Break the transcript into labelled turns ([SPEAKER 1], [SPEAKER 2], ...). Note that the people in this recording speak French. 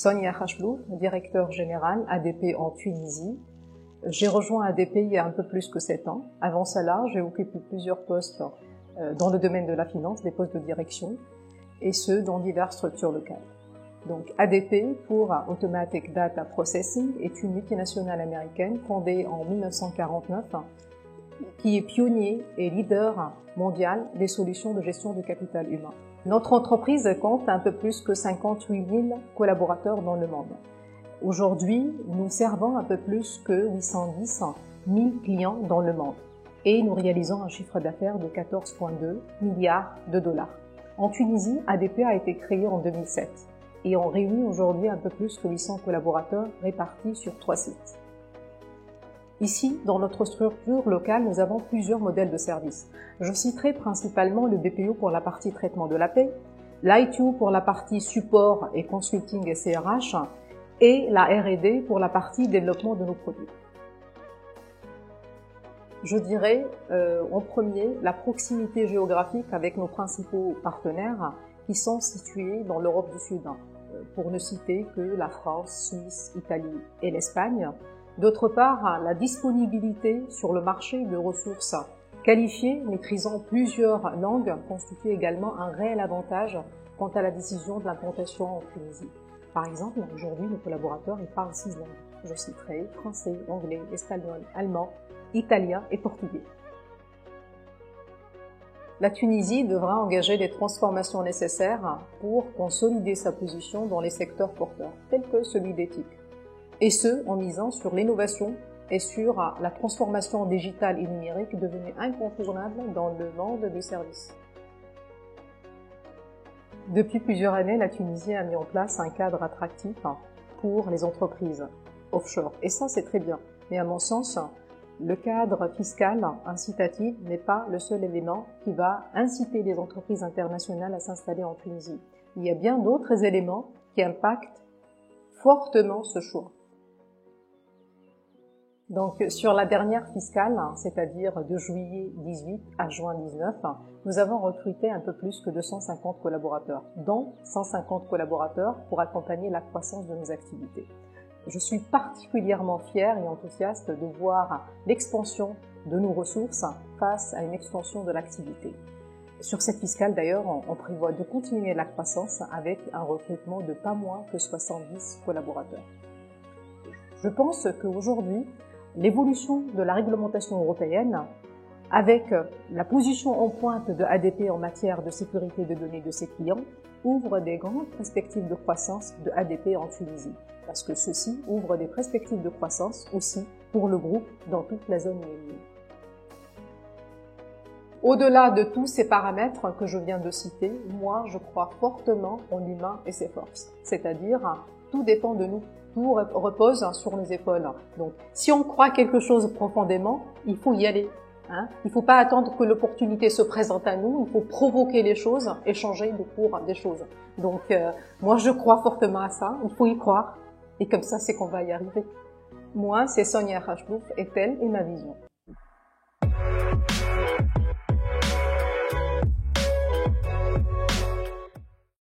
[SPEAKER 1] Sonia Khachlouf, directeur général ADP en Tunisie. J'ai rejoint ADP il y a un peu plus que 7 ans. Avant cela, j'ai occupé plusieurs postes dans le domaine de la finance, des postes de direction, et ce, dans diverses structures locales. Donc ADP, pour Automatic Data Processing, est une multinationale américaine fondée en 1949 qui est pionnier et leader mondial des solutions de gestion du capital humain. Notre entreprise compte un peu plus que 58 000 collaborateurs dans le monde. Aujourd'hui, nous servons un peu plus que 810 000 clients dans le monde et nous réalisons un chiffre d'affaires de 14,2 milliards de dollars. En Tunisie, ADP a été créé en 2007 et on réunit aujourd'hui un peu plus que 800 collaborateurs répartis sur 3 sites. Ici, dans notre structure locale, nous avons plusieurs modèles de services. Je citerai principalement le BPO pour la partie traitement de la paie, l'ITU pour la partie support et consulting et CRH, et la R&D pour la partie développement de nos produits. Je dirais en premier la proximité géographique avec nos principaux partenaires qui sont situés dans l'Europe du Sud, pour ne citer que la France, Suisse, Italie et l'Espagne. D'autre part, la disponibilité sur le marché de ressources qualifiées, maîtrisant plusieurs langues, constitue également un réel avantage quant à la décision de l'implantation en Tunisie. Par exemple, aujourd'hui, nos collaborateurs ils parlent 6 langues. Je citerai français, anglais, espagnol, allemand, italien et portugais. La Tunisie devra engager les transformations nécessaires pour consolider sa position dans les secteurs porteurs, tels que celui d'éthique. Et ce, en misant sur l'innovation et sur la transformation digitale et numérique devenue incontournable dans le monde des services. Depuis plusieurs années, la Tunisie a mis en place un cadre attractif pour les entreprises offshore. Et ça, c'est très bien. Mais à mon sens, le cadre fiscal incitatif n'est pas le seul élément qui va inciter les entreprises internationales à s'installer en Tunisie. Il y a bien d'autres éléments qui impactent fortement ce choix. Donc, sur la dernière fiscale, c'est-à-dire de juillet 18 à juin 19, nous avons recruté un peu plus que 250 collaborateurs, dont 150 collaborateurs pour accompagner la croissance de nos activités. Je suis particulièrement fière et enthousiaste de voir l'expansion de nos ressources face à une extension de l'activité. Sur cette fiscale, d'ailleurs, on prévoit de continuer la croissance avec un recrutement de pas moins que 70 collaborateurs. Je pense qu'aujourd'hui, l'évolution de la réglementation européenne, avec la position en pointe de ADP en matière de sécurité des données de ses clients, ouvre des grandes perspectives de croissance de ADP en Tunisie, parce que ceci ouvre des perspectives de croissance aussi pour le groupe dans toute la zone UAE. Au-delà de tous ces paramètres que je viens de citer, moi je crois fortement en l'humain et ses forces, c'est-à-dire tout dépend de nous. Tout repose sur nos épaules. Donc, si on croit quelque chose profondément, il faut y aller. Il ne faut pas attendre que l'opportunité se présente à nous. Il faut provoquer les choses et changer le cours des choses. Donc, moi, je crois fortement à ça. Il faut y croire. Et comme ça, c'est qu'on va y arriver. Moi, c'est Sonia Khachlouf et telle est ma vision.